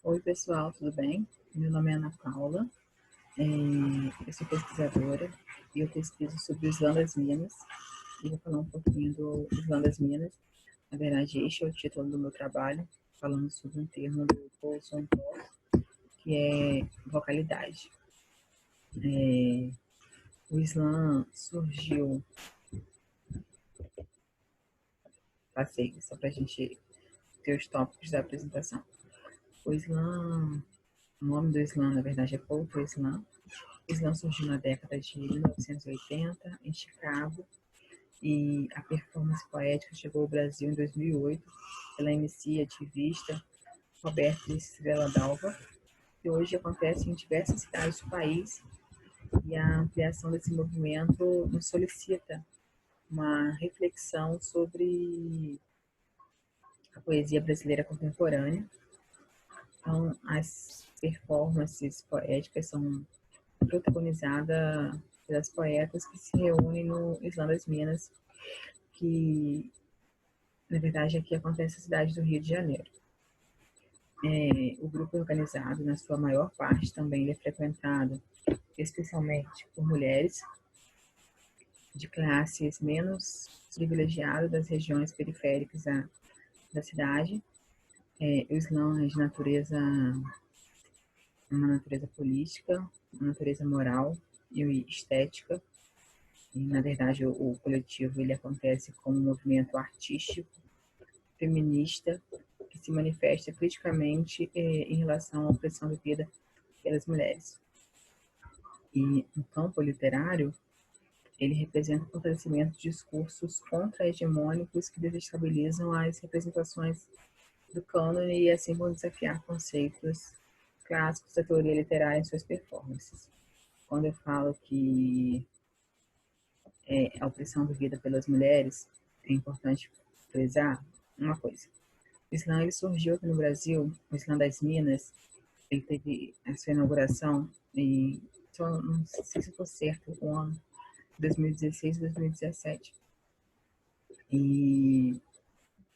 Oi, pessoal, tudo bem? Meu nome é Ana Paula, eu sou pesquisadora e eu pesquiso sobre o Islã das Minas e vou falar um pouquinho do Islã das Minas. Na verdade, este é o título do meu trabalho, falando sobre um termo do Paul Sontor, que é vocalidade. O Islã surgiu, passei só para a gente ter os tópicos da apresentação. O Islã, o nome do Islã, na verdade, é Pouco Islã. O Islã surgiu na década de 1980 em Chicago e a performance poética chegou ao Brasil em 2008 pela MC ativista Roberta Estrela Dalva, que hoje acontece em diversas cidades do país, e a ampliação desse movimento nos solicita uma reflexão sobre a poesia brasileira contemporânea. Então, as performances poéticas são protagonizadas pelas poetas que se reúnem no Islã das Minas, que na verdade aqui acontece na cidade do Rio de Janeiro. O grupo é organizado, na sua maior parte também, ele é frequentado especialmente por mulheres de classes menos privilegiadas das regiões periféricas da cidade. O Islã é de uma natureza política, uma natureza moral e estética. E, na verdade, o coletivo ele acontece como um movimento artístico, feminista, que se manifesta criticamente em relação à opressão vivida pelas mulheres. E no campo literário, ele representa o fortalecimento de discursos contra-hegemônicos que desestabilizam as representações do cânone e assim vão desafiar conceitos clássicos da teoria literária em suas performances. Quando eu falo que a opressão vivida pelas mulheres, é importante frisar uma coisa. O Islã ele surgiu aqui no Brasil, o Islã das Minas, ele teve a sua inauguração em, só não sei se estou certo, o ano 2016 e 2017, e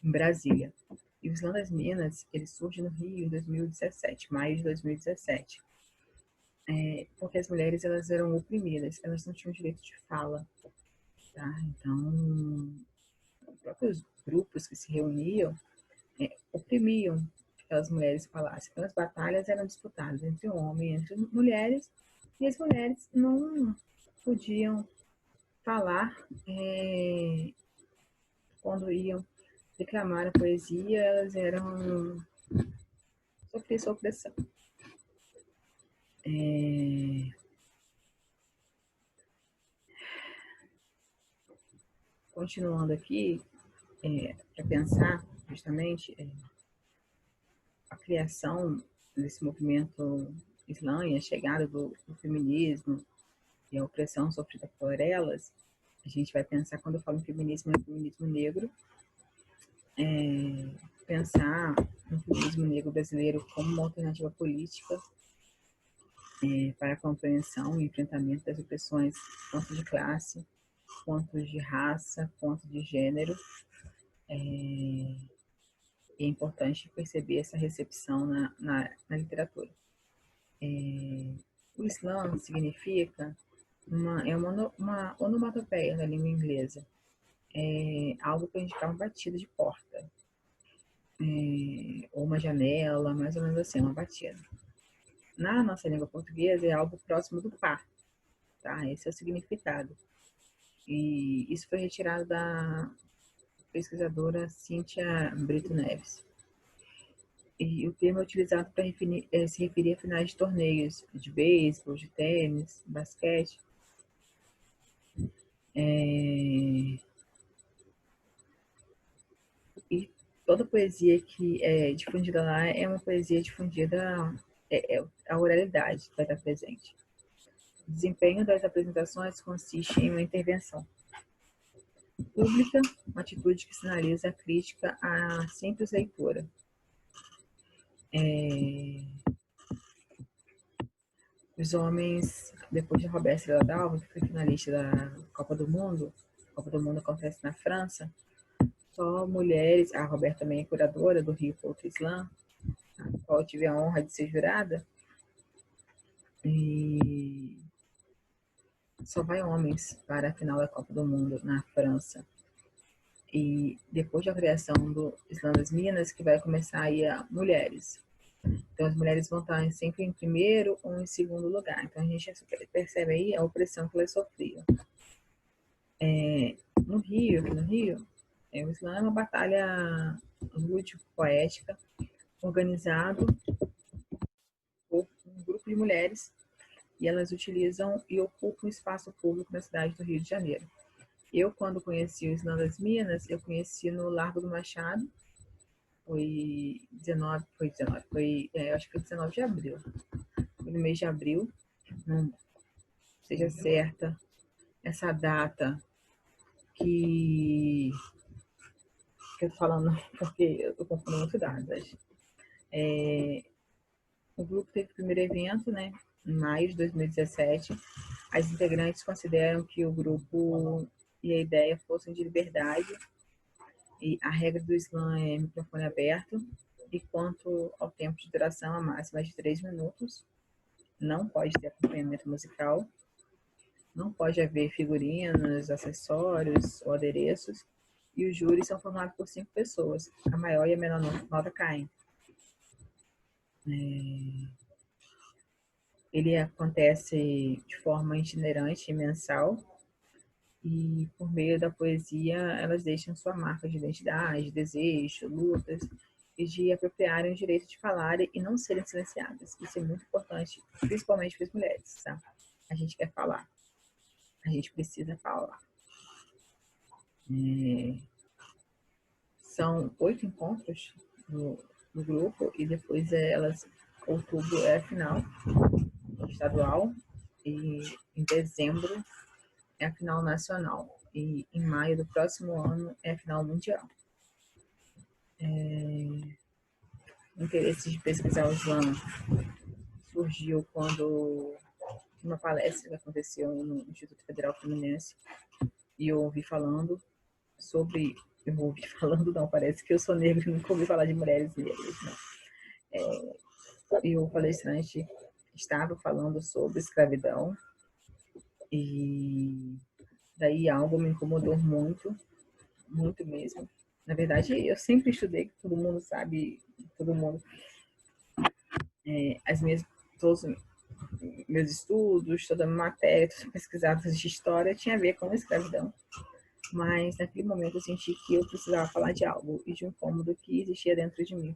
em Brasília. E o Islã das Minas, ele surge no Rio em 2017, maio de 2017, porque as mulheres elas eram oprimidas, elas não tinham direito de fala, tá? Então, os próprios grupos que se reuniam oprimiam que aquelas mulheres falassem. Então, as batalhas eram disputadas entre homens, entre mulheres, e as mulheres não podiam falar quando iam declamar a poesia, elas eram sofriam essa opressão. Continuando aqui, para pensar justamente a criação desse movimento islã e a chegada do feminismo e a opressão sofrida por elas, a gente vai pensar, quando eu falo em feminismo, é o feminismo negro, pensar no feminismo negro brasileiro como uma alternativa política para a compreensão e enfrentamento das opressões, tanto de classe, quanto de raça, quanto de gênero. É importante perceber essa recepção na literatura. O Islã significa uma onomatopeia na língua inglesa, algo para indicar uma batida de porta, ou uma janela, mais ou menos assim, uma batida. Na nossa língua portuguesa é algo próximo do pá, tá? Esse é o significado. E isso foi retirado da pesquisadora Cíntia Brito Neves. E o termo é utilizado para se referir a finais de torneios de beisebol, de tênis, basquete. E toda poesia que é difundida lá é uma poesia difundida, a oralidade vai estar presente. O desempenho das apresentações consiste em uma intervenção pública, uma atitude que sinaliza a crítica à simples leitura. Os homens, depois de Roberta Estrela Dalva, que foi finalista da Copa do Mundo, Copa do Mundo acontece na França, só mulheres, a Roberta também é curadora do Rio Culto Islã, a qual eu tive a honra de ser jurada, e só vai homens para a final da Copa do Mundo na França. E depois da criação do Islã das Minas, que vai começar aí a mulheres. Então as mulheres vão estar sempre em primeiro ou em segundo lugar. Então a gente percebe aí a opressão que elas sofriam. No Rio, aqui no Rio, o Islã é uma batalha lúdico-poética organizado por um grupo de mulheres e elas utilizam e ocupam espaço público na cidade do Rio de Janeiro. Eu, quando conheci o Islã das Minas, eu conheci no Largo do Machado, acho que foi 19 de abril. Foi no mês de abril, não seja certa essa data que eu tô falando, porque eu tô confundindo muito datas. O grupo teve o primeiro evento, né, em maio de 2017. As integrantes consideram que o grupo e a ideia fossem de liberdade, e a regra do Islã é microfone aberto, e quanto ao tempo de duração, a máxima é de 3 minutos, não pode ter acompanhamento musical, não pode haver figurinos, acessórios ou adereços, e os júris são formados por 5 pessoas, a maior e a menor nota caem. Ele acontece de forma itinerante e mensal, e por meio da poesia elas deixam sua marca de identidade, desejo, lutas, e de apropriarem o direito de falar e não serem silenciadas. Isso é muito importante, principalmente para as mulheres, tá? A gente quer falar, a gente precisa falar. São 8 encontros no grupo, e depois outubro é a final estadual, e em dezembro é a final nacional, e em maio do próximo ano é a final mundial. O interesse de pesquisar o Islã surgiu quando uma palestra que aconteceu no Instituto Federal Fluminense, e eu ouvi falando sobre... Eu ouvi falando, não, parece que eu sou negra e nunca ouvi falar de mulheres negras, não. E o palestrante estava falando sobre escravidão, e daí algo me incomodou muito, muito mesmo. Na verdade, eu sempre estudei, todo mundo sabe, todo mundo, todos os meus estudos, toda a matéria, todas pesquisadas de história tinha a ver com a escravidão. Mas naquele momento eu senti que eu precisava falar de algo e de um incômodo que existia dentro de mim.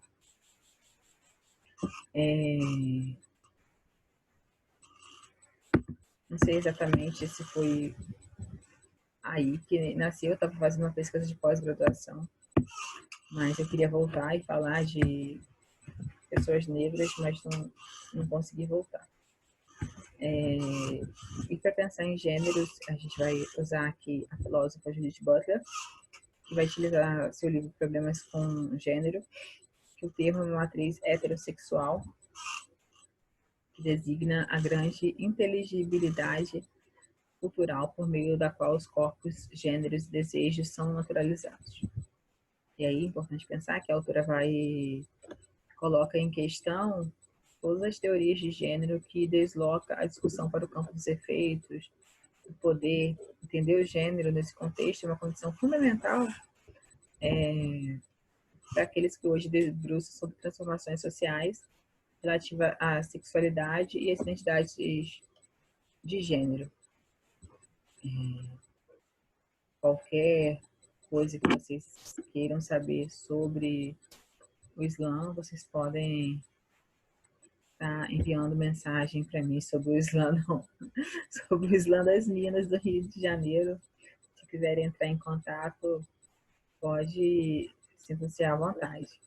Não sei exatamente se foi aí que nasceu, eu estava fazendo uma pesquisa de pós-graduação, mas eu queria voltar e falar de pessoas negras, mas não consegui voltar. E para pensar em gêneros, a gente vai usar aqui a filósofa Judith Butler, que vai utilizar seu livro Problemas com Gênero, que o termo é uma matriz heterossexual, que designa a grande inteligibilidade cultural por meio da qual os corpos, gêneros e desejos são naturalizados. E aí é importante pensar que a autora coloca em questão todas as teorias de gênero que desloca a discussão para o campo dos efeitos, o poder. Entender o gênero nesse contexto é uma condição fundamental para aqueles que hoje debruçam sobre transformações sociais relativas à sexualidade e às identidades de gênero. Qualquer coisa que vocês queiram saber sobre o Islã, vocês podem estar enviando mensagem para mim sobre o Islã, não, sobre o Islã das Minas do Rio de Janeiro. Se quiserem entrar em contato, pode se sentir à vontade.